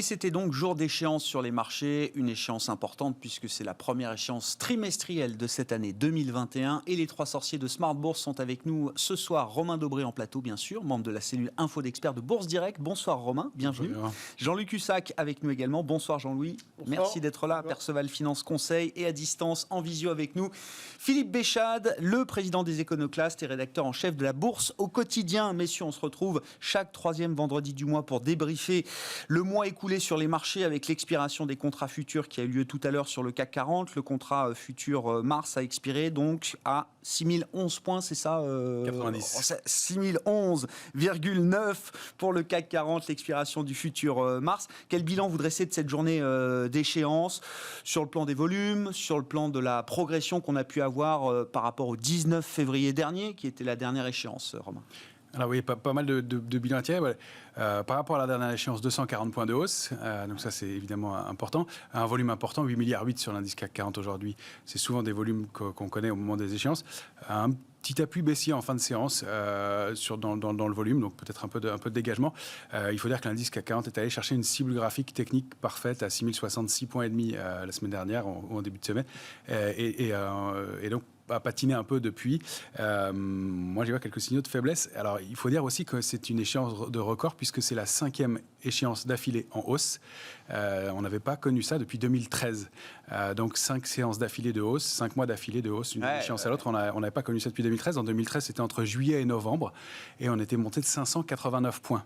Et c'était donc jour d'échéance sur les marchés, une échéance importante puisque c'est la première échéance trimestrielle de cette année 2021. Et les trois sorciers de Smart Bourse sont avec nous ce soir. Romain Dobré en plateau, bien sûr, membre de la cellule Info d'experts de Bourse Direct. Bonsoir Romain, bienvenue. Bonjour. Jean-Luc Hussac avec nous également. Bonsoir Jean-Louis. Bonsoir. Merci d'être là. Bonsoir. Perceval Finance Conseil et à distance, en visio avec nous, Philippe Béchade, le président des Éconoclastes et rédacteur en chef de la Bourse au quotidien. Messieurs, on se retrouve chaque troisième vendredi du mois pour débriefer le mois écoulé sur les marchés avec l'expiration des contrats futurs qui a eu lieu tout à l'heure sur le CAC 40. Le contrat futur mars a expiré donc à 6011 points, c'est ça 90. 6011,9 pour le CAC 40, l'expiration du futur mars. Quel bilan vous dressez de cette journée d'échéance sur le plan des volumes, sur le plan de la progression qu'on a pu avoir par rapport au 19 février dernier, qui était la dernière échéance, Romain? Alors oui, pas mal de bilans à tirer. Ouais. Par rapport à la dernière échéance, 240 points de hausse. Donc ça, c'est évidemment important. Un volume important, 8,8 milliards sur l'indice CAC 40 aujourd'hui. C'est souvent des volumes qu'on connaît au moment des échéances. Un petit appui baissier en fin de séance dans le volume, donc peut-être un peu de dégagement. Il faut dire que l'indice CAC 40 est allé chercher une cible graphique technique parfaite à 6066,5 points la semaine dernière, en début de semaine. Et donc, a patiné un peu depuis. Moi, j'y vois quelques signaux de faiblesse. Alors, il faut dire aussi que c'est une échéance de record puisque c'est la 5e échéance d'affilée en hausse. On n'avait pas connu ça depuis 2013. Donc, 5 séances d'affilée de hausse, 5 mois d'affilée de hausse, une échéance à l'autre. On n'avait pas connu ça depuis 2013. En 2013, c'était entre juillet et novembre et on était monté de 589 points.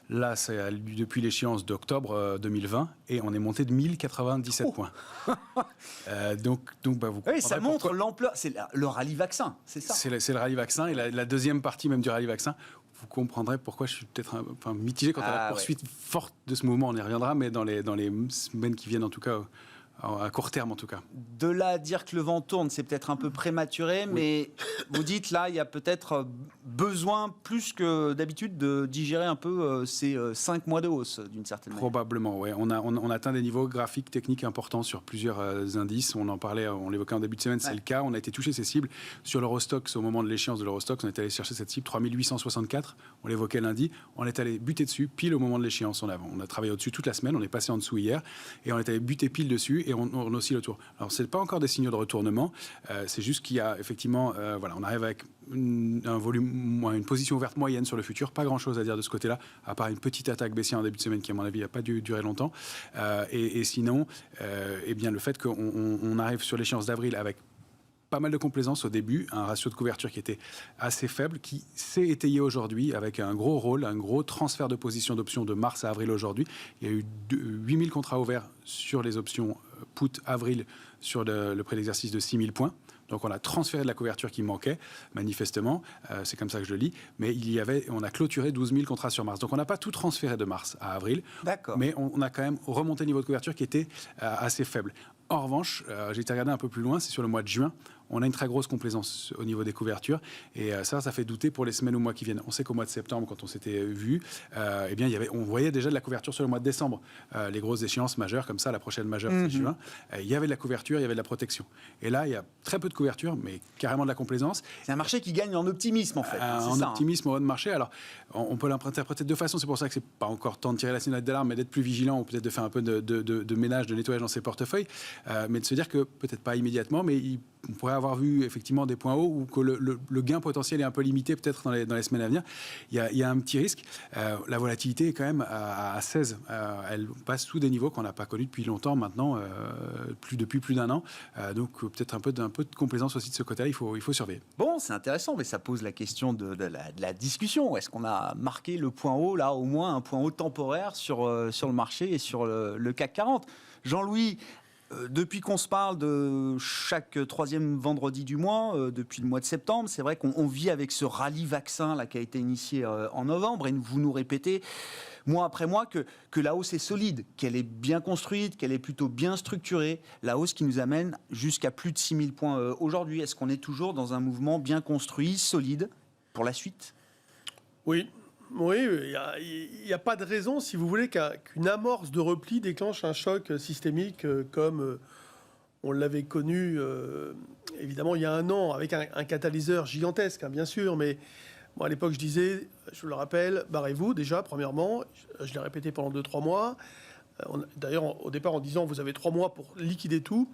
Là, c'est depuis l'échéance d'octobre 2020 et on est monté de 1097 points. Donc vous oui, ça montre l'ampleur. C'est le rallye vaccin, c'est ça? C'est le rallye vaccin et la deuxième partie même du rallye vaccin. Vous comprendrez pourquoi je suis peut-être mitigé quant à la poursuite forte de ce mouvement. On y reviendra, mais dans les semaines qui viennent, en tout cas, à court terme en tout cas. De là à dire que le vent tourne, c'est peut-être un peu prématuré, oui. Mais vous dites là, il y a peut-être besoin plus que d'habitude de digérer un peu ces 5 mois de hausse d'une certaine manière. Probablement, oui. On atteint des niveaux graphiques, techniques importants sur plusieurs indices. On en parlait, on l'évoquait en début de semaine, c'est le cas. On a été touché ces cibles. Sur l'Eurostoxx, au moment de l'échéance de l'Eurostoxx, on est allé chercher cette cible, 3864. On l'évoquait lundi. On est allé buter dessus, pile au moment de l'échéance. On a travaillé au-dessus toute la semaine. On est passé en dessous hier. Et on est allé buter pile dessus. Et on oscille autour. Alors, ce n'est pas encore des signaux de retournement. C'est juste qu'il y a effectivement... on arrive avec un volume, une position ouverte moyenne sur le futur. Pas grand-chose à dire de ce côté-là, à part une petite attaque baissière en début de semaine qui, à mon avis, n'a pas dû durer longtemps. Et sinon, bien, le fait qu'on arrive sur l'échéance d'avril avec pas mal de complaisance au début, un ratio de couverture qui était assez faible, qui s'est étayé aujourd'hui avec un gros rôle, un gros transfert de position d'options de mars à avril aujourd'hui. Il y a eu 8000 contrats ouverts sur les options put avril sur le prix d'exercice de 6000 points. Donc on a transféré de la couverture qui manquait, manifestement, c'est comme ça que je le lis, mais on a clôturé 12 000 contrats sur mars. Donc on n'a pas tout transféré de mars à avril, mais on a quand même remonté le niveau de couverture qui était assez faible. En revanche, j'ai été regarder un peu plus loin, c'est sur le mois de juin, on a une très grosse complaisance au niveau des couvertures et ça fait douter pour les semaines ou mois qui viennent. On sait qu'au mois de septembre, quand on s'était vu, on voyait déjà de la couverture sur le mois de décembre. Les grosses échéances majeures, comme ça, la prochaine majeure, c'est juin, il y avait de la couverture, il y avait de la protection. Et là, il y a très peu de couverture, mais carrément de la complaisance. C'est un marché qui gagne en optimisme, en fait. Optimisme au haut de marché. Alors, on peut l'interpréter de deux façons. C'est pour ça que c'est pas encore temps de tirer la sonnette d'alarme, mais d'être plus vigilant ou peut-être de faire un peu de ménage, de nettoyage dans ses portefeuilles. Mais de se dire que, peut-être pas immédiatement, mais on pourrait avoir vu effectivement des points hauts ou que le gain potentiel est un peu limité peut-être dans les semaines à venir. Il y a un petit risque. La volatilité est quand même à 16. Elle passe sous des niveaux qu'on n'a pas connus depuis longtemps maintenant, depuis plus d'un an. Donc peut-être un peu de complaisance aussi de ce côté-là. Il faut surveiller. Bon, c'est intéressant, mais ça pose la question de la discussion. Est-ce qu'on a marqué le point haut, là, au moins un point haut temporaire sur le marché et sur le CAC 40? Jean-Louis, depuis qu'on se parle de chaque troisième vendredi du mois, depuis le mois de septembre, c'est vrai qu'on vit avec ce rallye vaccin là, qui a été initié en novembre, et vous nous répétez mois après mois que la hausse est solide, qu'elle est bien construite, qu'elle est plutôt bien structurée, la hausse qui nous amène jusqu'à plus de 6000 points aujourd'hui. Est-ce qu'on est toujours dans un mouvement bien construit, solide, pour la suite? Oui, il n'y a pas de raison, si vous voulez, qu'une amorce de repli déclenche un choc systémique comme on l'avait connu, évidemment, il y a un an, avec un catalyseur gigantesque, bien sûr, mais moi, à l'époque, je disais, je le rappelle, barrez-vous déjà, premièrement, je l'ai répété pendant 2-3 mois, D'ailleurs, au départ, en disant vous avez 3 mois pour liquider tout.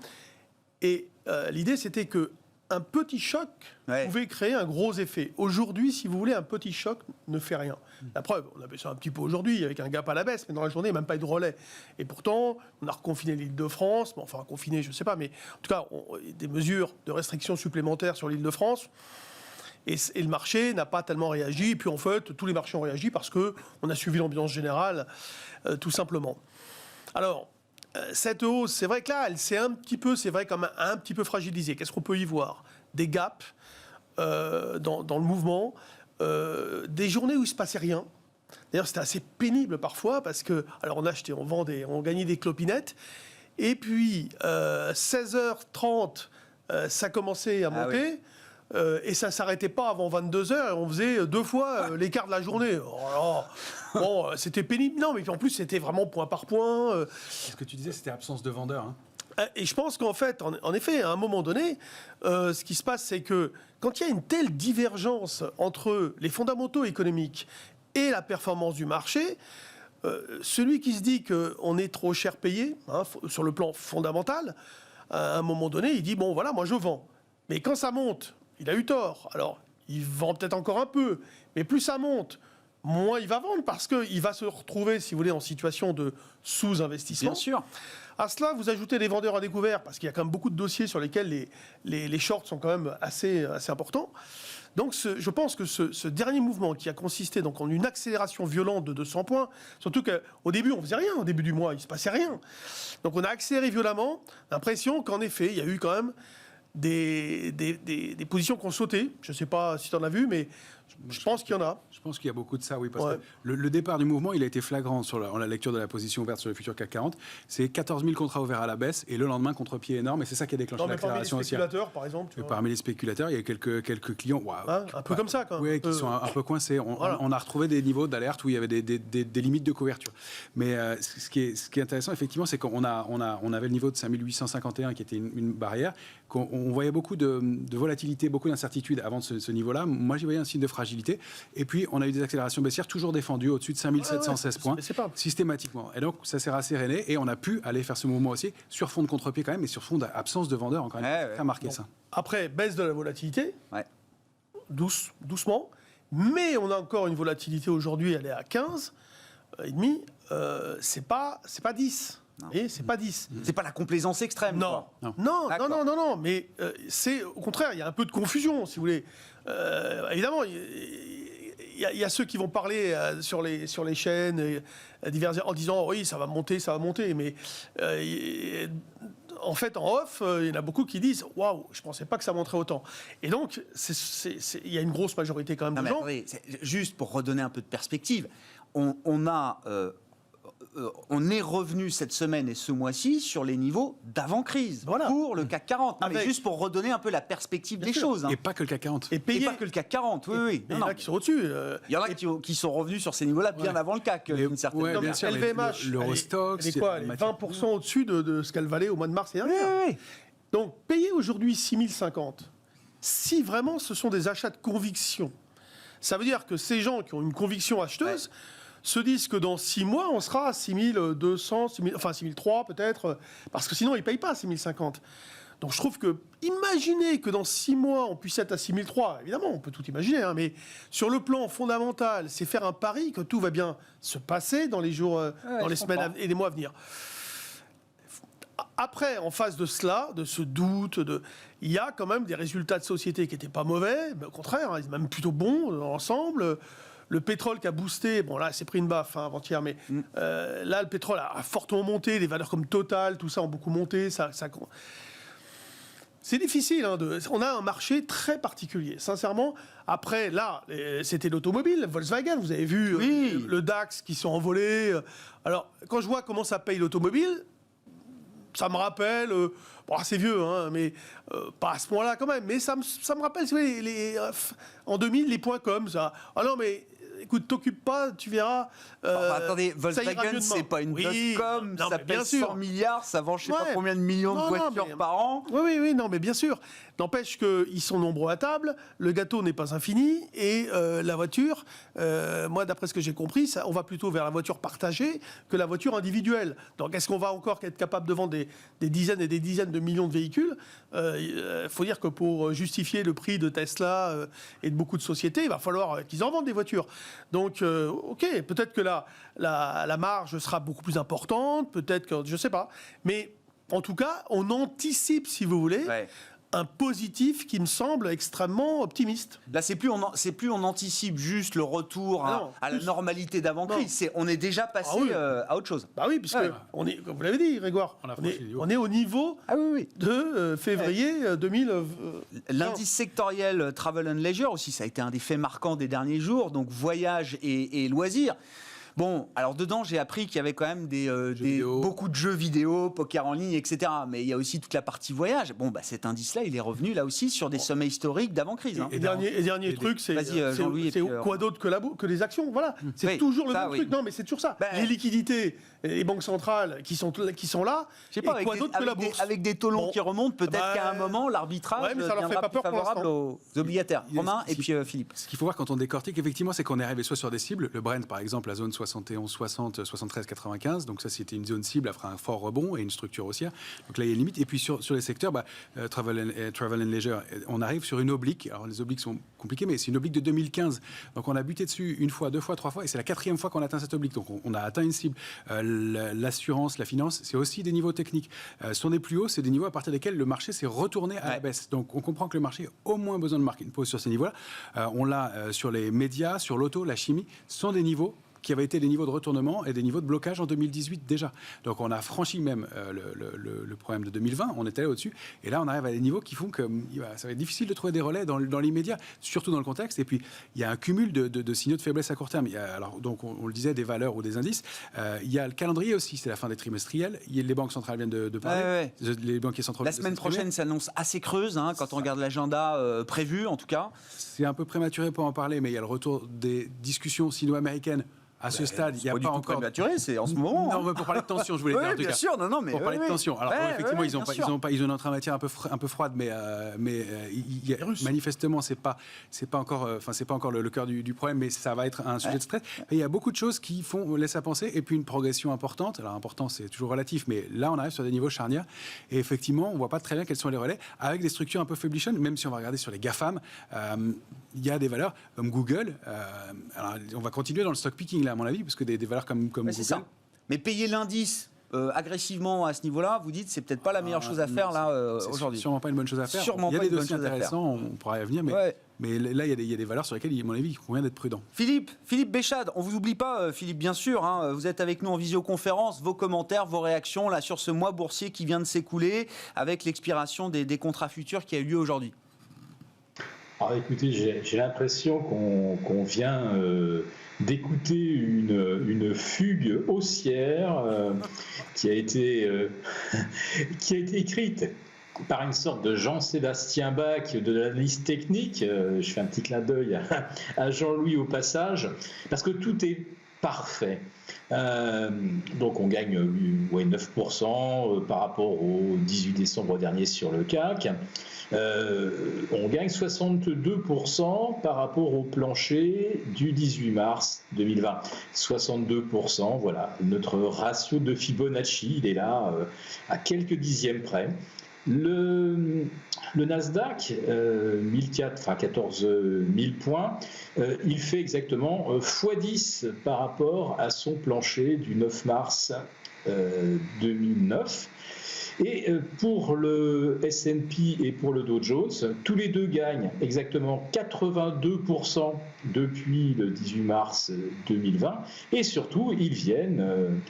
Et l'idée, c'était qu'un petit choc pouvait créer un gros effet. Aujourd'hui, si vous voulez, un petit choc ne fait rien. La preuve, on a fait ça un petit peu aujourd'hui avec un gap à la baisse, mais dans la journée, il n'y a même pas eu de relais. Et pourtant, on a reconfiné l'Île-de-France, enfin reconfiné, je ne sais pas, mais en tout cas, des mesures de restrictions supplémentaires sur l'Île-de-France. Et le marché n'a pas tellement réagi. Et puis en fait, tous les marchés ont réagi parce qu'on a suivi l'ambiance générale, tout simplement. Alors, cette hausse, c'est vrai que là, elle s'est un petit peu fragilisée. Qu'est-ce qu'on peut y voir? Des gaps dans le mouvement, des journées où il ne se passait rien. D'ailleurs, c'était assez pénible parfois parce que, alors on achetait, on gagnait des clopinettes. Et puis, 16h30, ça commençait à monter. Oui. Et ça ne s'arrêtait pas avant 22h. On faisait 2 fois l'écart de la journée. Oh, bon, c'était pénible. Non, mais en plus, c'était vraiment point par point. Ce que tu disais, c'était absence de vendeurs. Et je pense qu'en fait, en effet, à un moment donné, ce qui se passe, c'est que quand il y a une telle divergence entre les fondamentaux économiques et la performance du marché, celui qui se dit qu'on est trop cher payé, sur le plan fondamental, à un moment donné, il dit, bon, voilà, moi, je vends. Mais quand ça monte, il a eu tort. Alors, il vend peut-être encore un peu, mais plus ça monte, moins il va vendre, parce qu'il va se retrouver, si vous voulez, en situation de sous-investissement. Bien sûr. À cela, vous ajoutez les vendeurs à découvert, parce qu'il y a quand même beaucoup de dossiers sur lesquels les shorts sont quand même assez importants. Donc, je pense que ce dernier mouvement qui a consisté donc, en une accélération violente de 200 points, surtout qu'au début, on ne faisait rien, au début du mois, il ne se passait rien. Donc, on a accéléré violemment, l'impression qu'en effet, il y a eu quand même des positions qui ont sauté. Je ne sais pas si tu en as vu, mais je pense qu'il y en a. Je pense qu'il y a beaucoup de ça, oui. Parce que le départ du mouvement, il a été flagrant sur la lecture de la position ouverte sur le futur CAC 40. C'est 14 000 contrats ouverts à la baisse et le lendemain, contre-pied énorme. Et c'est ça qui a déclenché l'accélération haussière. Parmi les spéculateurs, par exemple. Parmi les spéculateurs, il y a quelques clients un peu comme ça, quand même. Oui, qui sont un peu coincés. On a retrouvé des niveaux d'alerte où il y avait des limites de couverture. Mais ce qui est intéressant, effectivement, c'est qu'on avait le niveau de 5851 qui était une barrière. On voyait beaucoup de volatilité, beaucoup d'incertitude avant de ce niveau-là. Moi, j'y voyais un signe de fragilité. Et puis, on a eu des accélérations baissières toujours défendues au-dessus de 5716 points, systématiquement. Et donc, ça s'est rasséréné et on a pu aller faire ce mouvement aussi sur fond de contre-pied quand même, mais sur fond d'absence de vendeurs, encore une fois, très marqué ça. Après, baisse de la volatilité, doucement, mais on a encore une volatilité aujourd'hui, elle est à 15 et demi, c'est pas 10. Et c'est pas 10. C'est pas la complaisance extrême. Non, mais c'est au contraire, il y a un peu de confusion, si vous voulez. Évidemment, il y a ceux qui vont parler sur les chaînes diverses en disant oui, ça va monter, mais en fait, en off, il y en a beaucoup qui disent waouh, je pensais pas que ça monterait autant. Et donc, il y a une grosse majorité quand même de gens. Attendez, juste pour redonner un peu de perspective, on est revenu cette semaine et ce mois-ci sur les niveaux d'avant-crise pour le CAC 40. Non, mais juste pour redonner un peu la perspective des choses. Et pas que le CAC 40. Et pas que le CAC 40, oui. Il y en a qui sont au-dessus. Il y en a qui sont revenus sur ces niveaux-là bien avant le CAC, d'une certaine manière. Bien sûr, LVMH, l'Eurostoxx, c'est quoi, 20% au-dessus de ce qu'elle valait au mois de mars et dernier. Oui. Donc, payer aujourd'hui 6050, si vraiment ce sont des achats de conviction, ça veut dire que ces gens qui ont une conviction acheteuse se disent que dans 6 mois, on sera à 6200, 6003 peut-être, parce que sinon, ils ne payent pas 6050. Donc je trouve que, imaginez que dans 6 mois, on puisse être à 6003, évidemment, on peut tout imaginer, mais sur le plan fondamental, c'est faire un pari que tout va bien se passer dans les jours, dans les semaines et les mois à venir. Après, en face de cela, de ce doute, il y a quand même des résultats de société qui n'étaient pas mauvais, mais au contraire, ils sont même plutôt bons dans l'ensemble. Le pétrole qui a boosté, bon là c'est pris une baffe avant-hier, mais là le pétrole a fortement monté, les valeurs comme Total, tout ça ont beaucoup monté. C'est difficile, on a un marché très particulier, sincèrement. Après, là, c'était l'automobile, Volkswagen, vous avez vu le DAX qui sont envolés. Alors, quand je vois comment ça paye l'automobile, ça me rappelle, c'est vieux, mais pas à ce point-là quand même, mais ça me rappelle, en 2000, les points comme ça. Ah non, mais écoute, t'occupe pas, tu verras. Attendez, Volkswagen, c'est pas une dot-com, ça pèse 100 milliards, ça vend je sais pas combien de millions de voitures par an. Oui, non, mais bien sûr. N'empêche qu'ils sont nombreux à table, le gâteau n'est pas infini, et la voiture, moi, d'après ce que j'ai compris, on va plutôt vers la voiture partagée que la voiture individuelle. Donc, est-ce qu'on va encore être capable de vendre des dizaines et des dizaines de millions de véhicules ? Faut dire que pour justifier le prix de Tesla et de beaucoup de sociétés, il va falloir qu'ils en vendent des voitures. Donc, ok, peut-être que la marge sera beaucoup plus importante, peut-être que, je sais pas. Mais en tout cas, on anticipe, si vous voulez, un positif qui me semble extrêmement optimiste. Là, c'est plus on anticipe juste le retour à la normalité d'avant-crise. On est déjà passé à autre chose. Bah oui, puisque on est, comme vous l'avez dit, Grégoire, on est au niveau de février 2020. L'indice sectoriel Travel and Leisure aussi, ça a été un des faits marquants des derniers jours. Donc voyage et loisirs. Bon, alors dedans, j'ai appris qu'il y avait quand même beaucoup de jeux vidéo, poker en ligne, etc. Mais il y a aussi toute la partie voyage. Bon, cet indice-là, il est revenu là aussi sur des sommets historiques d'avant-crise. Et dernier truc, c'est quoi d'autre que les actions. Voilà, c'est toujours le même truc. Non, mais c'est toujours ça. Les liquidités, les banques centrales qui sont là. Je sais pas, quoi d'autre que la bourse. Avec des taux longs qui remontent, peut-être qu'à un moment, l'arbitrage deviendra plus favorable aux obligataires. Romain et puis Philippe. Ce qu'il faut voir quand on décortique, effectivement, c'est qu'on est arrivé soit sur des cibles, le Brent par exemple, la zone 71, 60, 73, 95. Donc ça, c'était une zone cible après un fort rebond et une structure haussière. Donc là, il y a une limite. Et puis sur les secteurs, travel and leisure, on arrive sur une oblique. Alors les obliques sont compliquées, mais c'est une oblique de 2015. Donc on a buté dessus une fois, deux fois, trois fois, et c'est la 4e fois qu'on atteint cette oblique. Donc on a atteint une cible. L'assurance, la finance, c'est aussi des niveaux techniques. Ce sont des plus hauts, c'est des niveaux à partir desquels le marché s'est retourné à la baisse. Donc on comprend que le marché a au moins besoin de marquer une pause sur ces niveaux-là. On l'a sur les médias, sur l'auto, la chimie. Ce sont des niveaux qui avaient été des niveaux de retournement et des niveaux de blocage en 2018 déjà. Donc on a franchi même le problème de 2020, on était allé au-dessus, et là on arrive à des niveaux qui font que ça va être difficile de trouver des relais dans l'immédiat, surtout dans le contexte, et puis il y a un cumul de signaux de faiblesse à court terme. Alors donc on le disait, des valeurs ou des indices, il y a le calendrier aussi, c'est la fin des trimestriels, les banques centrales viennent de parler, les banquiers centraux. La semaine prochaine s'annonce assez creuse, quand on regarde l'agenda prévu en tout cas. C'est un peu prématuré pour en parler, mais il y a le retour des discussions sino-américaines. À ce stade, il n'y a pas encore prématuré, c'est en ce moment. Non, mais pour parler de tension, je voulais dire. Bien sûr, mais pour parler de tension. Alors effectivement, ils ont une entrée en matière un peu froide, mais manifestement, c'est pas encore le cœur du problème, mais ça va être un sujet de stress. Et il y a beaucoup de choses qui laissent à penser, et puis une progression importante. Alors important, c'est toujours relatif, mais là, on arrive sur des niveaux charnières, et effectivement, on voit pas très bien quels sont les relais, avec des structures un peu faiblichonnes. Même si on va regarder sur les GAFAM, il y a des valeurs comme Google. Alors, on va continuer dans le stock picking là, à mon avis, parce que des valeurs comme Google. C'est ça. Mais payer l'indice agressivement à ce niveau-là, vous dites, c'est peut-être pas la meilleure chose à faire là aujourd'hui. Sûrement pas une bonne chose à faire. Il y a des dossiers intéressants, on pourra y revenir, mais là, il y a des valeurs sur lesquelles, à mon avis, il convient d'être prudent. Philippe Béchade, on vous oublie pas, Philippe, bien sûr. Vous êtes avec nous en visioconférence. Vos commentaires, vos réactions là sur ce mois boursier qui vient de s'écouler avec l'expiration des contrats futurs qui a eu lieu aujourd'hui. Alors écoutez, j'ai l'impression qu'on vient d'écouter une fugue haussière qui a été écrite par une sorte de Jean-Sébastien Bach de l'analyse technique. Je fais un petit clin d'œil à Jean-Louis au passage, parce que tout est parfait. Donc on gagne 9% par rapport au 18 décembre dernier sur le CAC. On gagne 62% par rapport au plancher du 18 mars 2020. 62%, voilà. Notre ratio de Fibonacci, il est là à quelques dixièmes près. Le Nasdaq, 14 000 points, il fait exactement x10 par rapport à son plancher du 9 mars 2009. Et pour le S&P et pour le Dow Jones, tous les deux gagnent exactement 82% depuis le 18 mars 2020. Et surtout, ils viennent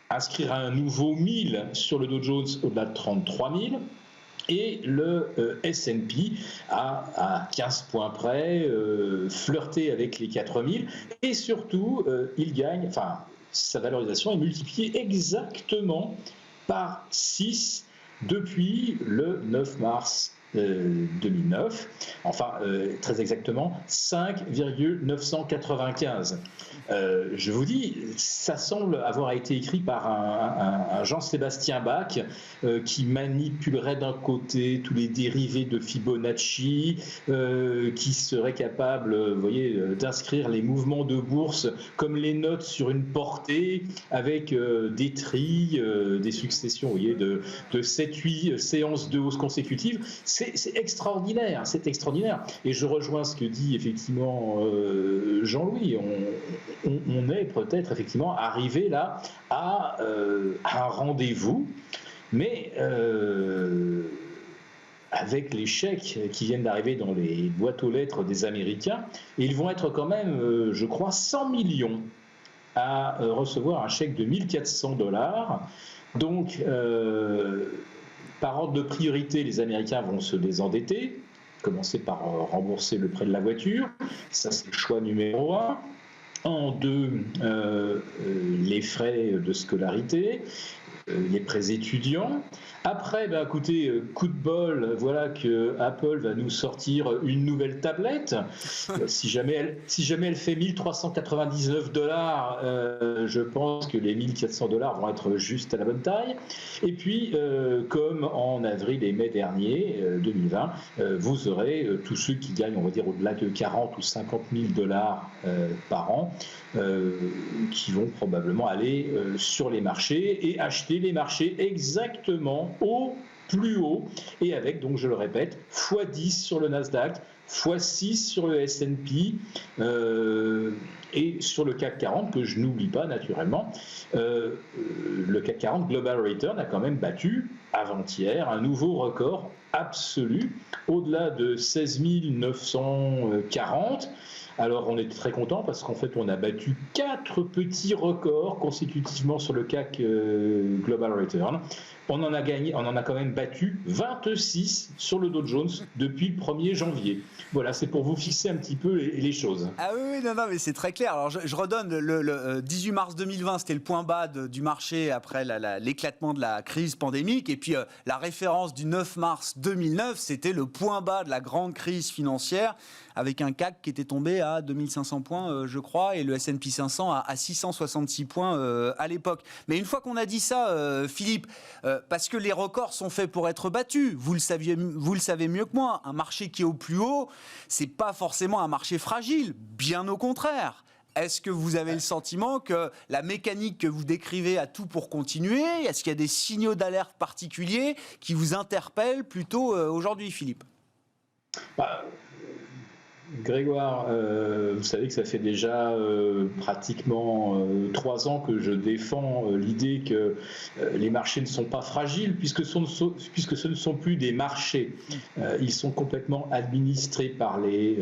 inscrire un nouveau 1000 sur le Dow Jones au-delà de 33 000. Et le S&P à 15 points près, flirté avec les 4000. Et surtout, il gagne... sa valorisation est multipliée exactement par 6 depuis le 9 mars 2009, enfin très exactement 5,995. Je vous dis, ça semble avoir été écrit par un Jean-Sébastien Bach qui manipulerait d'un côté tous les dérivés de Fibonacci, qui serait capable, vous voyez, d'inscrire les mouvements de bourse comme les notes sur une portée, avec des trilles, des successions, vous voyez, de 7-8 séances de hausse consécutives. C'est extraordinaire, c'est extraordinaire. Et je rejoins ce que dit effectivement Jean-Louis. On est peut-être effectivement arrivé là à un rendez-vous, mais avec les chèques qui viennent d'arriver dans les boîtes aux lettres des Américains, ils vont être quand même, je crois, 100 millions à recevoir un chèque de $1 400. Donc, par ordre de priorité, les Américains vont se désendetter, commencer par rembourser le prêt de la voiture. Ça, c'est le choix numéro 1. En 2, les frais de scolarité, les prêts étudiants. Après, écoutez, coup de bol, voilà que Apple va nous sortir une nouvelle tablette. Si jamais elle fait $1 399, je pense que les $1 400 vont être juste à la bonne taille. Et puis, comme en avril et mai dernier, 2020, vous aurez tous ceux qui gagnent, on va dire, au-delà de 40 ou 50 000 $ par an, qui vont probablement aller sur les marchés et acheter les marchés exactement au plus haut, et avec, donc je le répète, x10 sur le Nasdaq, x6 sur le S&P et sur le CAC 40, que je n'oublie pas naturellement. Le CAC 40 Global Return a quand même battu avant-hier un nouveau record absolu, au-delà de 16 940. Alors on est très content parce qu'en fait on a battu 4 petits records consécutivement sur le CAC Global Return. On en a quand même battu 26 sur le Dow Jones depuis le 1er janvier. Voilà, c'est pour vous fixer un petit peu les choses. Ah oui, non, mais c'est très clair. Alors je redonne, le 18 mars 2020, c'était le point bas du marché après l'éclatement de la crise pandémique. Et puis la référence du 9 mars 2009, c'était le point bas de la grande crise financière, avec un CAC qui était tombé à 2500 points, je crois, et le S&P 500 à 666 points à l'époque. Mais une fois qu'on a dit ça, Philippe, parce que les records sont faits pour être battus, vous le savez mieux que moi, un marché qui est au plus haut, c'est pas forcément un marché fragile, bien au contraire. Est-ce que vous avez le sentiment que la mécanique que vous décrivez a tout pour continuer ? Est-ce qu'il y a des signaux d'alerte particuliers qui vous interpellent plutôt aujourd'hui, Philippe ? Grégoire, vous savez que ça fait déjà pratiquement 3 ans que je défends l'idée que les marchés ne sont pas fragiles, puisque ce ne sont plus des marchés. Ils sont complètement administrés par les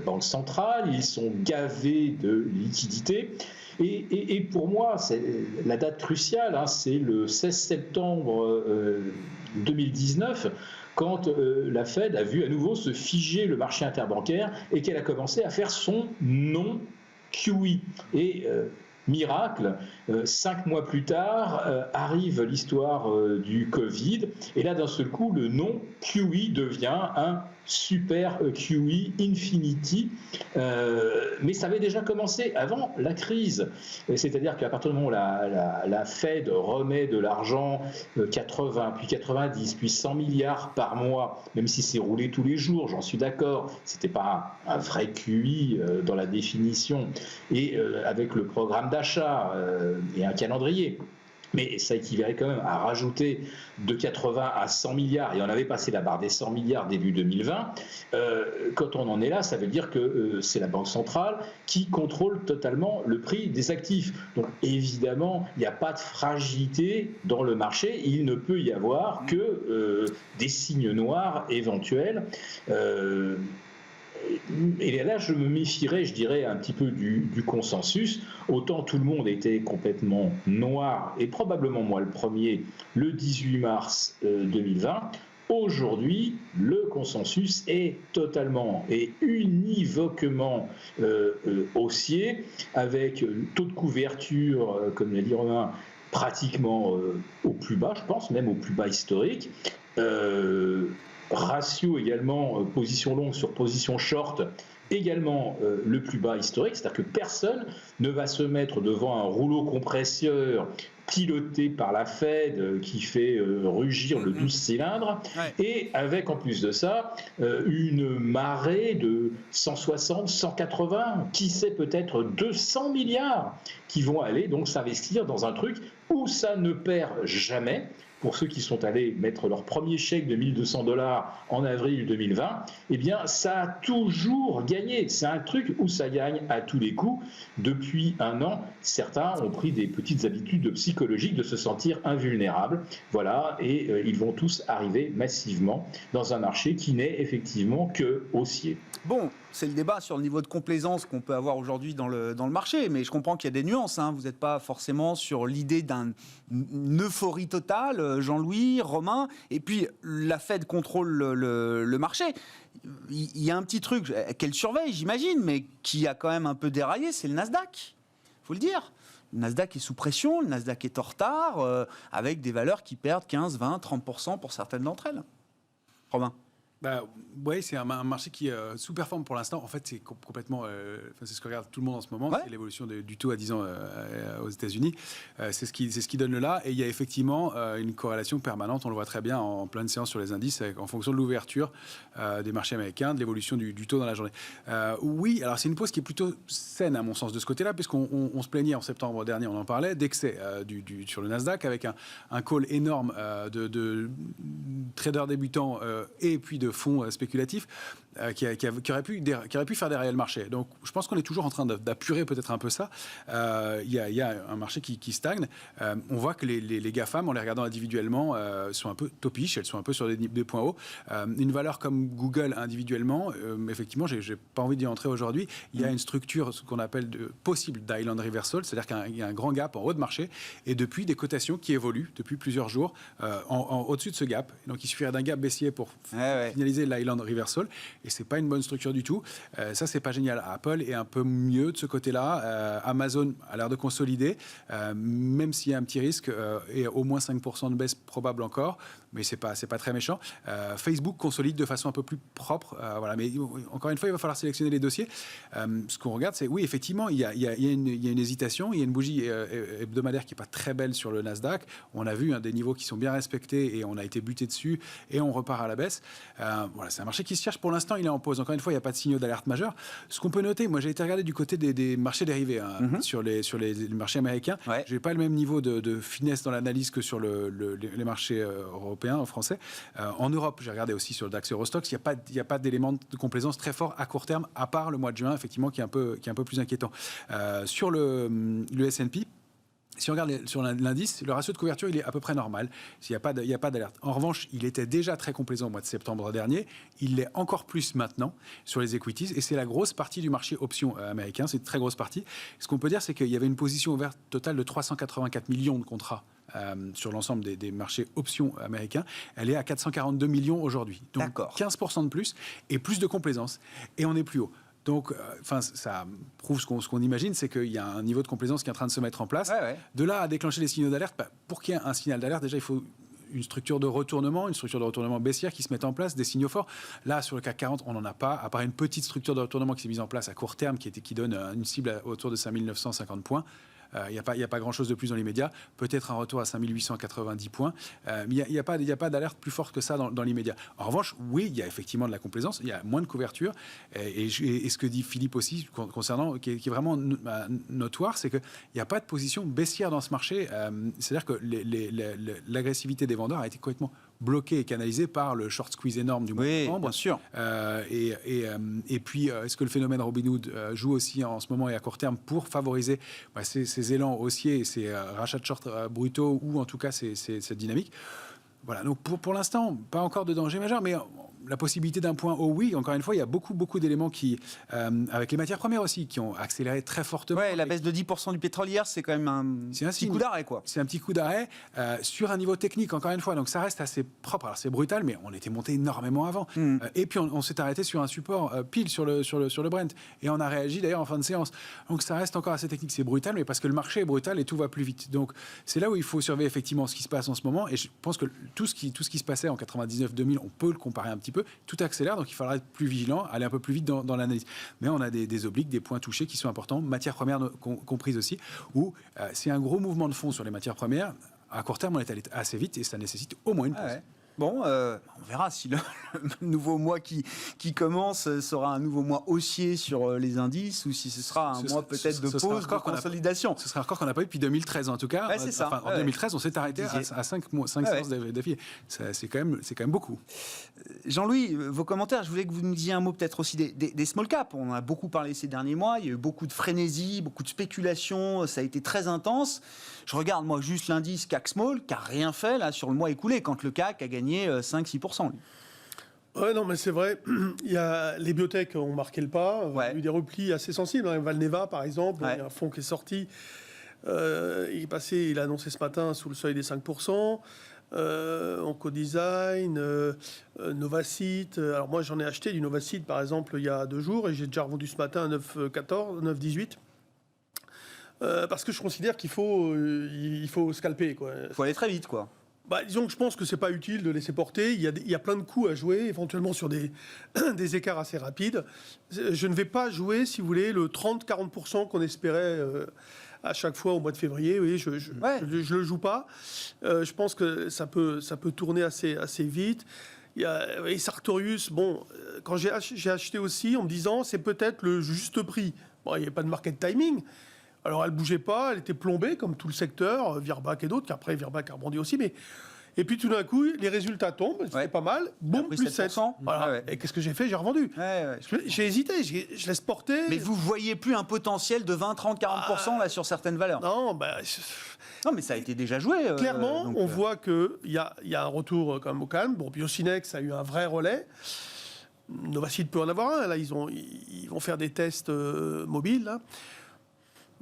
banques centrales, ils sont gavés de liquidités. Et pour moi, la date cruciale, c'est le 16 septembre 2019, quand la Fed a vu à nouveau se figer le marché interbancaire et qu'elle a commencé à faire son non-QE. Et miracle, 5 mois plus tard, arrive l'histoire du Covid, et là d'un seul coup, le non-QE devient un super QE Infinity, mais ça avait déjà commencé avant la crise. C'est-à-dire qu'à partir du moment où la Fed remet de l'argent, 80, puis 90, puis 100 milliards par mois, même si c'est roulé tous les jours, j'en suis d'accord, c'était pas un vrai QE dans la définition, et avec le programme d'achat et un calendrier. Mais ça équivalait quand même à rajouter de 80 à 100 milliards, et on avait passé la barre des 100 milliards début 2020. Quand on en est là, ça veut dire que c'est la Banque centrale qui contrôle totalement le prix des actifs. Donc évidemment, il n'y a pas de fragilité dans le marché, il ne peut y avoir que des signes noirs éventuels. Et là, je me méfierais, je dirais, un petit peu du consensus. Autant tout le monde était complètement noir, et probablement moi le premier, le 18 mars 2020. Aujourd'hui, le consensus est totalement et univoquement haussier, avec taux de couverture, comme l'a dit Romain, pratiquement au plus bas, je pense, même au plus bas historique. ratio également position longue sur position short également le plus bas historique, c'est-à-dire que personne ne va se mettre devant un rouleau compresseur piloté par la Fed qui fait rugir le 12 cylindres, et avec en plus de ça une marée de 160, 180, qui sait peut-être 200 milliards qui vont aller donc s'investir dans un truc où ça ne perd jamais. Pour ceux qui sont allés mettre leur premier chèque de $1 200 en avril 2020, eh bien, ça a toujours gagné. C'est un truc où ça gagne à tous les coups. Depuis un an, certains ont pris des petites habitudes psychologiques de se sentir invulnérables. Voilà, et ils vont tous arriver massivement dans un marché qui n'est effectivement que haussier. Bon, c'est le débat sur le niveau de complaisance qu'on peut avoir aujourd'hui dans le marché, mais je comprends qu'il y a des nuances. Vous n'êtes pas forcément sur l'idée d'une euphorie totale, Jean-Louis, Romain, et puis la Fed contrôle le marché. Il y a un petit truc qu'elle surveille, j'imagine, mais qui a quand même un peu déraillé, c'est le Nasdaq, il faut le dire. Le Nasdaq est sous pression, le Nasdaq est en retard, avec des valeurs qui perdent 15, 20, 30% pour certaines d'entre elles. Romain ? Oui, c'est un marché qui sous-performe pour l'instant. En fait, c'est complètement... c'est ce que regarde tout le monde en ce moment. C'est l'évolution du taux à 10 ans aux États-Unis. C'est ce qui donne le là. Et il y a effectivement une corrélation permanente. On le voit très bien en pleine séance sur les indices, en fonction de l'ouverture des marchés américains, de l'évolution du taux dans la journée. Oui, alors c'est une pause qui est plutôt saine, à mon sens, de ce côté-là, puisqu'on se plaignait en septembre dernier, on en parlait, d'excès sur le Nasdaq, avec un call énorme de traders débutants et puis de fonds spéculatifs qui auraient pu faire des réels marchés. Donc je pense qu'on est toujours en train d'apurer peut-être un peu ça. Il y a un marché qui stagne. On voit que les GAFAM, en les regardant individuellement, sont un peu topiches, elles sont un peu sur des points hauts. Une valeur comme Google individuellement, effectivement, j'ai pas envie d'y entrer aujourd'hui. Il y a une structure, ce qu'on appelle possible d'island reversal, c'est-à-dire qu'il y a un grand gap en haut de marché, et depuis des cotations qui évoluent depuis plusieurs jours au-dessus de ce gap. Donc il suffirait d'un gap baissier pour finaliser l'island reversal, et c'est pas une bonne structure du tout. Ça, c'est pas génial. Apple est un peu mieux de ce côté-là. Amazon a l'air de consolider, même s'il y a un petit risque, et au moins 5% de baisse probable encore, mais c'est pas très méchant. Facebook consolide de façon un peu plus propre. Voilà. Mais encore une fois, il va falloir sélectionner les dossiers. Ce qu'on regarde, c'est, oui, effectivement, il y a une hésitation, il y a une bougie hebdomadaire qui n'est pas très belle sur le Nasdaq. On a vu des niveaux qui sont bien respectés et on a été buté dessus et on repart à la baisse. Voilà, c'est un marché qui se cherche. Pour l'instant, il est en pause. Encore une fois, il n'y a pas de signaux d'alerte majeurs. Ce qu'on peut noter, moi j'ai été regarder du côté des marchés dérivés sur les marchés américains. Je n'ai pas le même niveau de finesse dans l'analyse que sur les marchés européens, français. En Europe, j'ai regardé aussi sur le DAX Eurostoxx, il n'y a pas d'élément de complaisance très fort à court terme, à part le mois de juin, effectivement, qui est un peu plus inquiétant. Sur le S&P, si on regarde sur l'indice, le ratio de couverture, il est à peu près normal. Il n'y a pas d'alerte. En revanche, il était déjà très complaisant au mois de septembre dernier. Il l'est encore plus maintenant sur les equities. Et c'est la grosse partie du marché options américain. C'est une très grosse partie. Ce qu'on peut dire, c'est qu'il y avait une position ouverte totale de 384 millions de contrats sur l'ensemble des marchés options américains. Elle est à 442 millions aujourd'hui. Donc 15% de plus et plus de complaisance. Et on est plus haut. Donc, ça prouve ce qu'on imagine, c'est qu'il y a un niveau de complaisance qui est en train de se mettre en place. De là à déclencher les signaux d'alerte, pour qu'il y ait un signal d'alerte, déjà, il faut une structure de retournement baissière qui se mette en place, des signaux forts. Là, sur le CAC 40, on n'en a pas, à part une petite structure de retournement qui s'est mise en place à court terme, qui donne une cible autour de 5950 points. Il n'y a pas grand-chose de plus dans l'immédiat. Peut-être un retour à 5890 points. Mais il n'y a pas d'alerte plus forte que ça dans l'immédiat. En revanche, oui, il y a effectivement de la complaisance. Il y a moins de couverture. Et ce que dit Philippe aussi, concernant, qui est vraiment notoire, c'est qu'il n'y a pas de position baissière dans ce marché. C'est-à-dire que l'agressivité des vendeurs a été complètement bloqué et canalisé par le short squeeze énorme du mois de novembre. Bien sûr. Et puis, est-ce que le phénomène Robinhood joue aussi en ce moment et à court terme pour favoriser ces élans haussiers, ces rachats de short brutaux ou en tout cas cette dynamique? Voilà, donc pour l'instant, pas encore de danger majeur, mais la possibilité d'un point haut, oui. Encore une fois, il y a beaucoup d'éléments qui, avec les matières premières aussi, qui ont accéléré très fortement. La baisse de 10% du pétrole hier, c'est quand même un petit coup d'arrêt, quoi. C'est un petit coup d'arrêt sur un niveau technique, encore une fois. Donc ça reste assez propre. Alors c'est brutal, mais on était monté énormément avant. Et puis on s'est arrêté sur un support pile sur le Brent. Et on a réagi d'ailleurs en fin de séance. Donc ça reste encore assez technique. C'est brutal, mais parce que le marché est brutal et tout va plus vite. Donc c'est là où il faut surveiller effectivement ce qui se passe en ce moment. Et je pense que tout ce qui se passait en 99-2000, on peut le comparer un petit petit peu, tout accélère, donc il faudra être plus vigilant, aller un peu plus vite dans l'analyse. Mais on a des obliques, des points touchés qui sont importants, matières premières comprises aussi, où c'est un gros mouvement de fond sur les matières premières. À court terme, on est allé assez vite et ça nécessite au moins une pause. Ouais. Bon, on verra si le nouveau mois qui commence sera un nouveau mois haussier sur les indices ou si ce sera un mois peut-être de pause, de consolidation. Ce sera un record qu'on n'a pas eu depuis 2013 en tout cas. Ouais, c'est ça. Enfin, en 2013, on s'est arrêté à 5 séances d'affilée. C'est quand même beaucoup. Jean-Louis, vos commentaires, je voulais que vous nous disiez un mot peut-être aussi des small caps. On en a beaucoup parlé ces derniers mois, il y a eu beaucoup de frénésie, beaucoup de spéculation, ça a été très intense. Je regarde moi juste l'indice CAC Small qui n'a rien fait là, sur le mois écoulé quand le CAC a gagné 5-6%. Ouais, non, mais c'est vrai. Les biotech ont marqué le pas. Il y a eu des replis assez sensibles. Valneva, par exemple, il y a un fonds qui est sorti. Il a annoncé ce matin sous le seuil des 5%. Oncodesign, Novacite. Alors moi, j'en ai acheté du Novacite, par exemple, il y a 2 jours et j'ai déjà revendu ce matin à 9,14, 9,18. Parce que je considère qu'il faut scalper, quoi. Il faut aller très vite, quoi. Disons que je pense que c'est pas utile de laisser porter. Il y a plein de coups à jouer, éventuellement sur des écarts assez rapides. Je ne vais pas jouer, si vous voulez, le 30-40% qu'on espérait à chaque fois au mois de février. Oui, je le joue pas. Je pense que ça peut tourner assez vite. Il y a Sartorius. Bon, quand j'ai acheté aussi en me disant c'est peut-être le juste prix. Bon, il n'y avait pas de market timing. Alors, elle ne bougeait pas, elle était plombée, comme tout le secteur, Virbac et d'autres, qu'après, Virbac a rebondi aussi. Et puis, tout d'un coup, les résultats tombent, c'était pas mal. Boum, plus 7%. Voilà. Et qu'est-ce que j'ai fait? J'ai revendu. J'ai hésité, je laisse porter. Mais vous ne voyez plus un potentiel de 20, 30, 40% là, sur certaines valeurs? Non, non, mais ça a été déjà joué. Clairement, on voit qu'il y a un retour quand même au calme. Bon, Biocinex a eu un vrai relais. Novacite peut en avoir un. Là, ils vont faire des tests mobiles, là.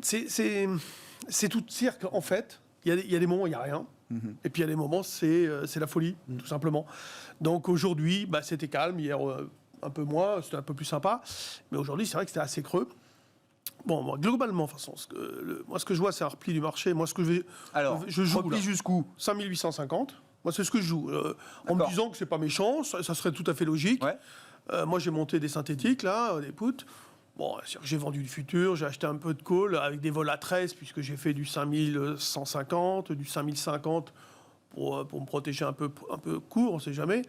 C'est tout cirque, en fait. Il y a des moments où il n'y a rien. Et puis il y a des moments, c'est la folie, tout simplement. Donc aujourd'hui, c'était calme. Hier, un peu moins, c'était un peu plus sympa. Mais aujourd'hui, c'est vrai que c'était assez creux. Bon, globalement, de toute façon, moi, ce que je vois, c'est un repli du marché. Moi, ce que je joue repli jusqu'où? 5850. Moi, c'est ce que je joue. En me disant que c'est pas méchant, ça serait tout à fait logique. Ouais. Moi, j'ai monté des synthétiques, là, des puts. Bon, j'ai vendu du futur, j'ai acheté un peu de call avec des vols à 13, puisque j'ai fait du 5150, du 5050 pour me protéger un peu court, on ne sait jamais.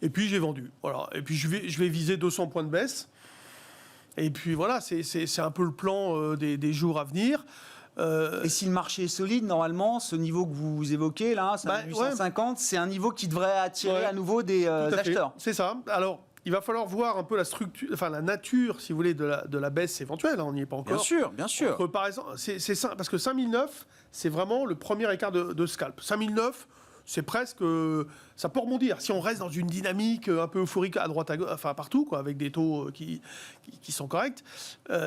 Et puis j'ai vendu. Voilà. Et puis je vais viser 200 points de baisse. Et puis voilà, c'est un peu le plan des jours à venir. Et si le marché est solide, normalement, ce niveau que vous évoquez, là, 850, c'est un niveau qui devrait attirer à nouveau des acheteurs. C'est ça. Alors, il va falloir voir un peu la structure, enfin la nature, si vous voulez, de la baisse éventuelle. On n'y est pas encore. Bien sûr. Par exemple, c'est ça, parce que 5009, c'est vraiment le premier écart de scalp. 5009, c'est presque, ça peut rebondir. Si on reste dans une dynamique un peu euphorique à droite, à gauche, enfin partout, quoi, avec des taux qui sont corrects,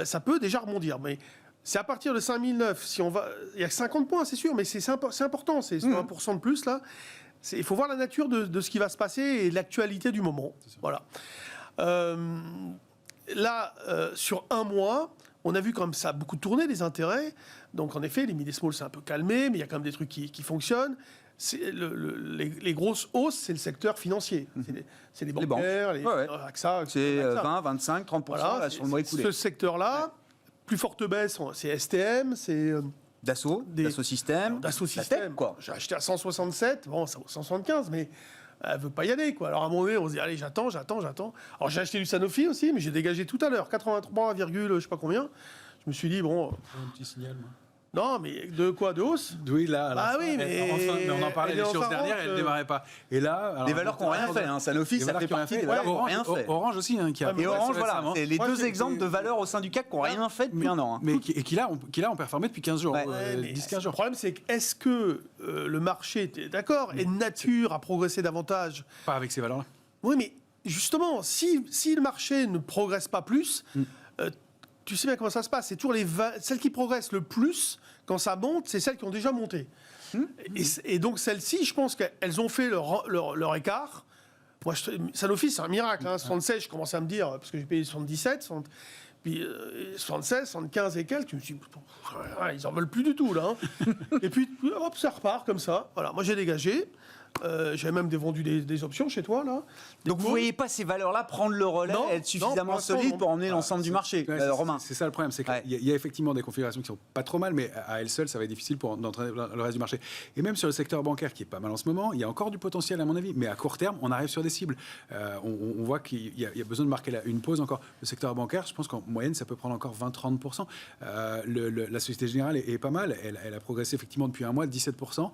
ça peut déjà rebondir. Mais c'est à partir de 5009, si on va, il y a 50 points, c'est sûr, mais c'est important, c'est 1% de plus là. Il faut voir la nature de ce qui va se passer et l'actualité du moment. Voilà. Là, sur un mois, on a vu quand même ça a beaucoup tourné, les intérêts. Donc, en effet, les mid et small, c'est un peu calmé, mais il y a quand même des trucs qui fonctionnent. Les grosses hausses, c'est le secteur financier. C'est les bancaires, les AXA. C'est 20, 25, 30% voilà, là, sur le mois écoulé. Ce secteur-là, plus forte baisse, c'est STM, c'est... Dassault Systèmes. Dassault Systèmes, quoi. J'ai acheté à 167, bon, ça vaut 175, mais elle veut pas y aller, quoi. Alors à un moment donné, on se dit, allez, j'attends. Alors j'ai acheté du Sanofi aussi, mais j'ai dégagé tout à l'heure, 83, je sais pas combien. Je me suis dit, bon... Un petit signal, moi. Non, mais de quoi? De hausse? Oui, là. Ah oui, mais on en parlait les choses dernières, elle ne démarrait pas. Et là, des valeurs qui n'ont rien fait. Sanofi, ça fait partie des valeurs qui n'ont rien fait. Orange aussi, qui a. Et Orange, voilà, c'est les deux exemples de valeurs au sein du CAC qui n'ont rien fait depuis un an. Mais qui là ont performé depuis 15 jours, 10-15 jours. Le problème, c'est est-ce que le marché, d'accord, est de nature à progresser davantage? Pas avec ces valeurs-là. Oui, mais justement, si le marché ne progresse pas plus. Tu sais bien comment ça se passe. C'est toujours celles qui progressent le plus quand ça monte, c'est celles qui ont déjà monté. Et donc celles-ci, je pense qu'elles ont fait leur écart. Moi, Sanofi, c'est un miracle. 76, je commençais à me dire, parce que j'ai payé 77, puis 76, 75 et quelques, je me suis dit, ils en veulent plus du tout là. Et puis hop, ça repart comme ça. Voilà, moi j'ai dégagé. J'avais même vendu des options chez toi, là. Donc vous ne voyez pas ces valeurs-là prendre le relais Non, et être suffisamment pour l'instant, solides non. pour emmener l'ensemble du marché, Romain? C'est ça le problème, c'est qu'il y a effectivement des configurations qui sont pas trop mal, mais à elles seules, ça va être difficile d'entraîner le reste du marché. Et même sur le secteur bancaire, qui est pas mal en ce moment, il y a encore du potentiel à mon avis, mais à court terme, on arrive sur des cibles. On voit qu'il y a besoin de marquer une pause encore. Le secteur bancaire, je pense qu'en moyenne, ça peut prendre encore 20-30%. La Société Générale est pas mal. Elle a progressé effectivement depuis un mois de 17%.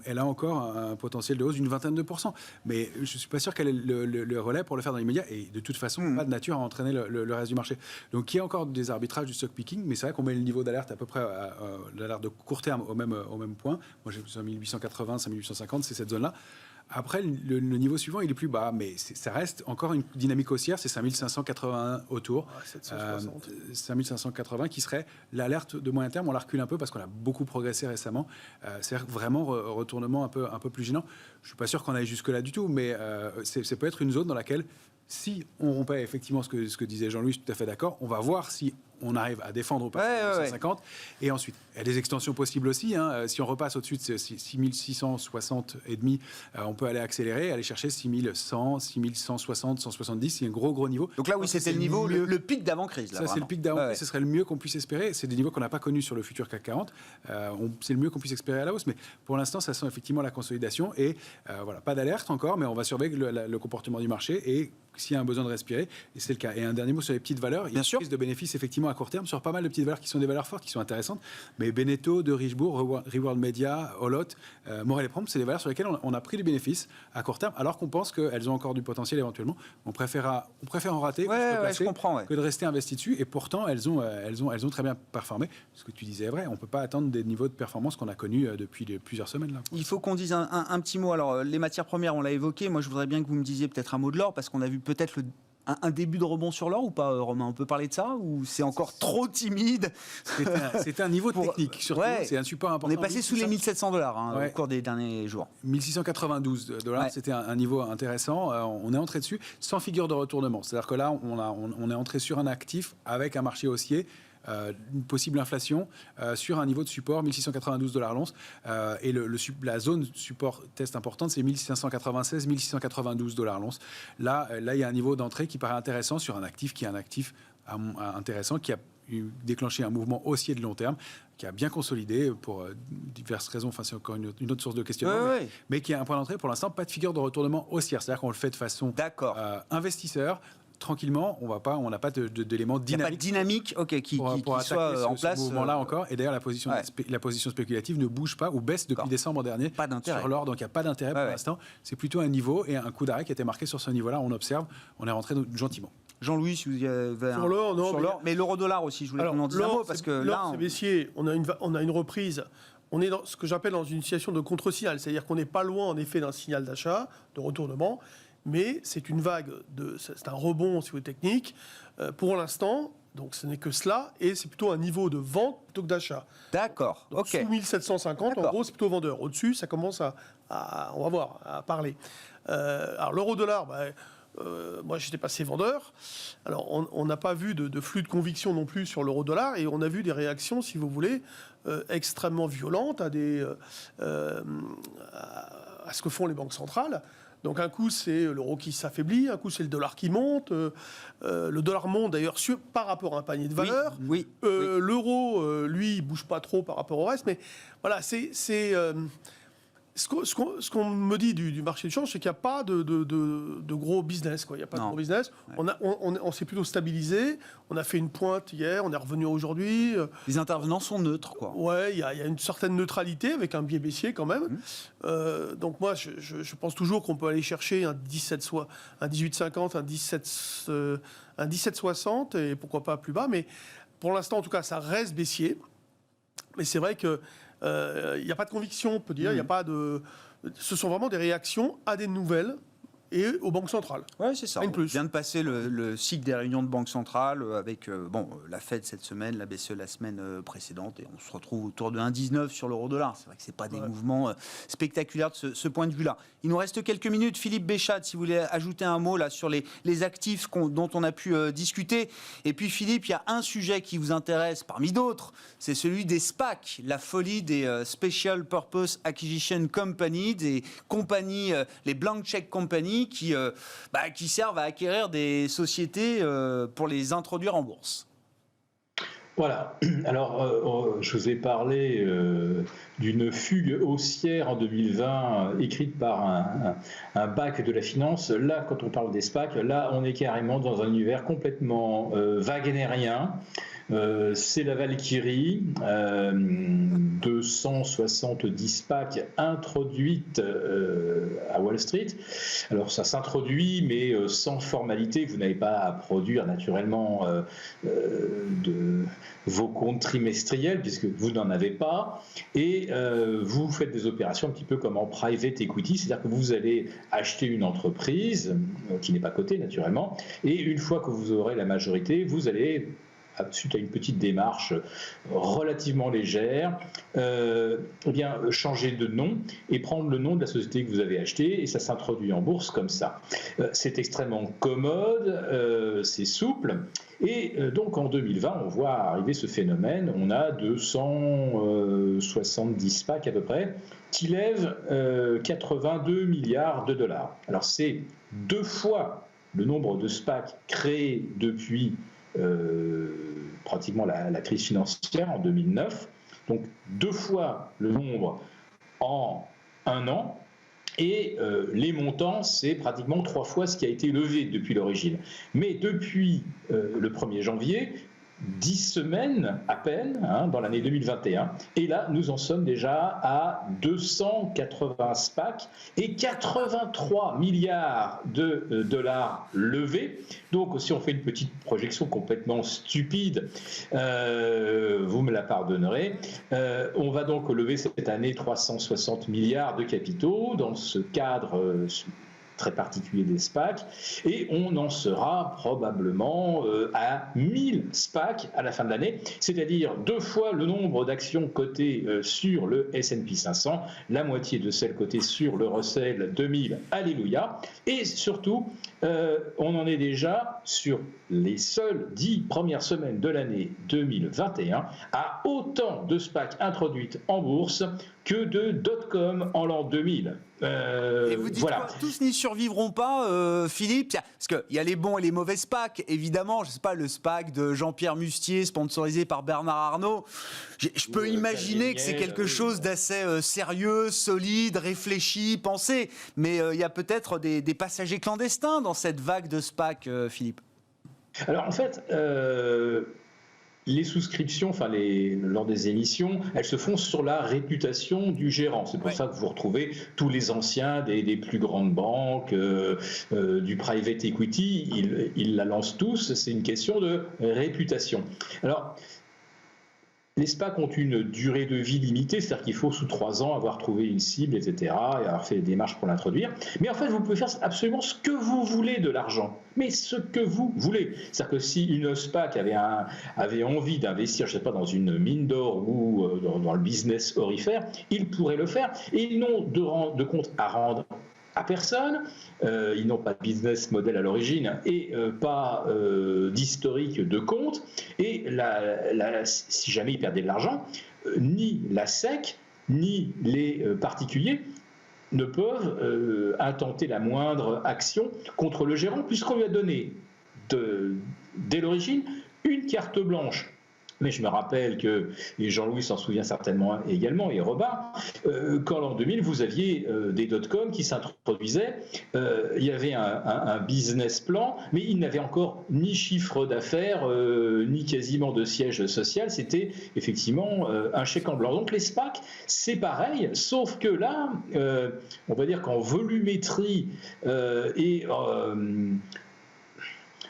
Elle a encore un potentiel de hausse d'une 22%. Mais je ne suis pas sûr qu'elle ait le relais pour le faire dans l'immédiat. Et de toute façon, pas de nature à entraîner le reste du marché. Donc il y a encore des arbitrages du stock picking, mais c'est vrai qu'on met le niveau d'alerte à peu près l'alerte de court terme au même point. Moi j'ai 5880, 5850, c'est cette zone-là. Après, le niveau suivant, il est plus bas, mais ça reste encore une dynamique haussière, c'est 5581 autour. 5580 qui serait l'alerte de moyen terme. On la recule un peu parce qu'on a beaucoup progressé récemment. C'est vraiment retournement un peu plus gênant. Je ne suis pas sûr qu'on aille jusque-là du tout, mais ça peut être une zone dans laquelle, si on rompait effectivement ce que disait Jean-Louis, je suis tout à fait d'accord, on va voir si on arrive à défendre au passé 150. Et ensuite, il y a des extensions possibles aussi. Si on repasse au-dessus de 6660 et demi, on peut aller accélérer, aller chercher 6100, 6160, 170. C'est un gros niveau. Donc là, oui, c'était le niveau, le pic d'avant-crise. Ça, c'est le pic d'avant-crise. Ce serait le mieux qu'on puisse espérer. C'est des niveaux qu'on n'a pas connus sur le futur CAC 40. C'est le mieux qu'on puisse espérer à la hausse. Mais pour l'instant, ça sent effectivement la consolidation. Et voilà, pas d'alerte encore, mais on va surveiller le comportement du marché et s'il y a un besoin de respirer. Et c'est le cas. Et un dernier mot sur les petites valeurs. Il y a une prise de bénéfices effectivement à court terme sur pas mal de petites valeurs qui sont des valeurs fortes, qui sont intéressantes. Mais Beneteau, De Richebourg, Reward Media, Olot, Morel et Prompt, c'est des valeurs sur lesquelles on a pris du bénéfice à court terme, alors qu'on pense qu'elles ont encore du potentiel éventuellement. On préfère en rater que de rester investi dessus. Et pourtant, elles ont très bien performé. Ce que tu disais est vrai. On ne peut pas attendre des niveaux de performance qu'on a connus depuis plusieurs semaines. Là. Il faut qu'on dise un petit mot. Alors, les matières premières, on l'a évoqué. Moi, je voudrais bien que vous me disiez peut-être un mot de l'or, parce qu'on a vu peut-être un début de rebond sur l'or ou pas, Romain? On peut parler de ça ou c'est encore trop timide? C'est un niveau technique, surtout. C'est un support important. On est passé sous les $1 700 au cours des derniers jours. 1692 $, c'était un niveau intéressant. On est entré dessus sans figure de retournement. C'est-à-dire que là, on est entré sur un actif avec un marché haussier. Une possible inflation sur un niveau de support 1692 $ l'once et la zone support test importante c'est 1596 1692 $ l'once. Là il y a un niveau d'entrée qui paraît intéressant sur un actif qui est un actif intéressant qui a déclenché un mouvement haussier de long terme qui a bien consolidé pour diverses raisons, enfin c'est encore une autre source de questionnement, mais qui a un point d'entrée pour l'instant, pas de figure de retournement haussière, c'est-à-dire qu'on le fait de façon investisseur tranquillement, on n'a pas d'éléments dynamiques. Il n'y a pas de dynamique qui soit en place. Ce mouvement-là encore. Et d'ailleurs, la position spéculative ne bouge pas ou baisse depuis décembre dernier sur l'or. Donc, il n'y a pas d'intérêt pour l'instant. C'est plutôt un niveau et un coup d'arrêt qui a été marqué sur ce niveau-là. On observe, on est rentré gentiment. Jean-Louis, si vous avez sur l'or, non. Sur l'or, mais l'euro-dollar aussi, je voulais qu'on en dise un mot. Parce que là, c'est baissier. On a une reprise. On est dans ce que j'appelle dans une situation de contre-signal. C'est-à-dire qu'on n'est pas loin, en effet, d'un signal d'achat, de retournement. Mais c'est une vague, c'est un rebond si vous voulez, technique. Pour l'instant, donc ce n'est que cela, et c'est plutôt un niveau de vente plutôt que d'achat. D'accord, donc, sous 1750, en gros, c'est plutôt vendeur. Au-dessus, ça commence on va voir, à parler. Alors l'euro-dollar, moi j'étais passé vendeur. Alors on n'a pas vu de flux de conviction non plus sur l'euro-dollar, et on a vu des réactions, si vous voulez, extrêmement violentes à ce que font les banques centrales. Donc un coup, c'est l'euro qui s'affaiblit, un coup, c'est le dollar qui monte. Le dollar monte d'ailleurs par rapport à un panier de valeurs. Oui. L'euro, lui, il bouge pas trop par rapport au reste. Mais voilà, ce qu'on me dit du marché du change, c'est qu'il n'y a pas de gros business. Il n'y a pas de gros business. Ouais. On s'est plutôt stabilisé. On a fait une pointe hier, on est revenu aujourd'hui. Les intervenants sont neutres, quoi. Ouais, il y a une certaine neutralité avec un biais baissier quand même. Donc moi, je pense toujours qu'on peut aller chercher un 18,50, un 17,60 et pourquoi pas plus bas. Mais pour l'instant, en tout cas, ça reste baissier. Mais c'est vrai que il n'y a pas de conviction, on peut dire. Il y a pas de. Ce sont vraiment des réactions à des nouvelles. et aux banques centrales. Ouais, c'est ça. Rien de plus. On vient de passer le cycle des réunions de banque centrale avec la Fed cette semaine, la BCE la semaine précédente, et on se retrouve autour de 1,19 sur l'euro-dollar. C'est vrai que c'est pas des mouvements spectaculaires de ce point de vue-là. Il nous reste quelques minutes. Philippe Béchade, si vous voulez ajouter un mot là sur les actifs dont on a pu discuter. Et puis Philippe, il y a un sujet qui vous intéresse parmi d'autres, c'est celui des SPAC, la folie des Special Purpose Acquisition Company, des compagnies, les Blank Check Company, qui servent à acquérir des sociétés pour les introduire en bourse. Voilà. Alors, je vous ai parlé d'une fugue haussière en 2020 écrite par un bac de la finance. Là, quand on parle des SPAC, là, on est carrément dans un univers complètement wagnérien. C'est la Valkyrie, 270 SPAC introduites à Wall Street. Alors ça s'introduit, mais sans formalité. Vous n'avez pas à produire naturellement de vos comptes trimestriels, puisque vous n'en avez pas. Et vous faites des opérations un petit peu comme en private equity, c'est-à-dire que vous allez acheter une entreprise qui n'est pas cotée naturellement, et une fois que vous aurez la majorité, vous allez, suite à une petite démarche relativement légère, changer de nom et prendre le nom de la société que vous avez achetée, et ça s'introduit en bourse comme ça. C'est extrêmement commode, c'est souple, et donc en 2020, on voit arriver ce phénomène. On a 270 SPAC à peu près qui lèvent 82 milliards de dollars. Alors c'est 2 fois le nombre de SPAC créés depuis pratiquement la crise financière en 2009, donc 2 fois le nombre en 1 an, et les montants, c'est pratiquement 3 fois ce qui a été levé depuis l'origine. Mais depuis le 1er janvier, 10 semaines à peine, dans l'année 2021, et là nous en sommes déjà à 280 SPAC et 83 milliards de dollars levés. Donc si on fait une petite projection complètement stupide, vous me la pardonnerez, on va donc lever cette année 360 milliards de capitaux dans ce cadre très particulier des SPAC, et on en sera probablement à 1000 SPAC à la fin de l'année, c'est-à-dire 2 fois le nombre d'actions cotées sur le S&P 500, la moitié de celles cotées sur le Russell 2000, alléluia, et surtout, on en est déjà sur les seules 10 premières semaines de l'année 2021 à autant de SPAC introduites en bourse que de dot-com en l'an 2000. Et vous dites quoi, tous n'y survivront pas, Philippe? Parce qu'il y a les bons et les mauvais SPAC, évidemment. Je ne sais pas, le SPAC de Jean-Pierre Mustier, sponsorisé par Bernard Arnault. Je peux imaginer que c'est quelque chose d'assez sérieux, solide, réfléchi, pensé. Mais il y a peut-être des passagers clandestins dans cette vague de SPAC, Philippe. Alors en fait, les souscriptions, lors des émissions, elles se font sur la réputation du gérant. C'est pour ça que vous retrouvez tous les anciens des plus grandes banques, du private equity, ils la lancent tous. C'est une question de réputation. Alors, les SPAC ont une durée de vie limitée, c'est-à-dire qu'il faut sous 3 ans avoir trouvé une cible, etc., et avoir fait des démarches pour l'introduire. Mais en fait, vous pouvez faire absolument ce que vous voulez de l'argent, mais ce que vous voulez. C'est-à-dire que si une SPAC avait envie d'investir, je ne sais pas, dans une mine d'or ou dans le business aurifère, ils pourraient le faire, et ils n'ont de compte à rendre à personne, ils n'ont pas de business model à l'origine et pas d'historique de compte, et si jamais ils perdaient de l'argent, ni la SEC ni les particuliers ne peuvent intenter la moindre action contre le gérant, puisqu'on lui a donné dès l'origine une carte blanche. Mais je me rappelle que, et Jean-Louis s'en souvient certainement également, et Robin, qu'en l'an 2000, vous aviez des dot-com qui s'introduisaient, il y avait un business plan, mais il n'avait encore ni chiffre d'affaires, ni quasiment de siège social, c'était effectivement un chèque en blanc. Donc les SPAC, c'est pareil, sauf que là, on va dire qu'en volumétrie et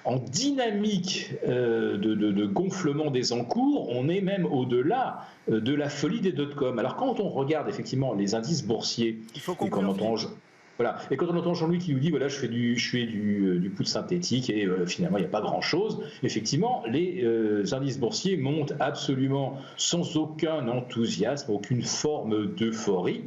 en dynamique de gonflement des encours, on est même au-delà de la folie des dot-com. Alors quand on regarde effectivement les indices boursiers, il faut conclure. Voilà. Et quand on entend Jean-Louis qui nous dit voilà, je fais du poudre synthétique et finalement il n'y a pas grand-chose, effectivement, les indices boursiers montent absolument sans aucun enthousiasme, aucune forme d'euphorie.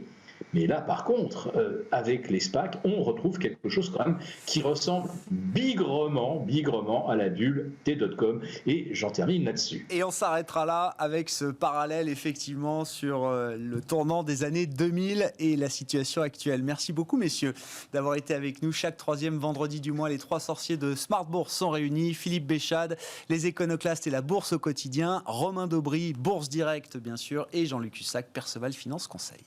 Mais là, par contre, avec les SPAC, on retrouve quelque chose quand même qui ressemble bigrement à la bulle des dot-com. Et j'en termine là-dessus. Et on s'arrêtera là avec ce parallèle, effectivement, sur le tournant des années 2000 et la situation actuelle. Merci beaucoup, messieurs, d'avoir été avec nous. Chaque troisième vendredi du mois, les 3 sorciers de Smart Bourse sont réunis. Philippe Béchade, les Éconoclastes et la Bourse au quotidien. Romain Daubry, Bourse Directe, bien sûr. Et Jean-Luc Hussac, Perceval Finance Conseil.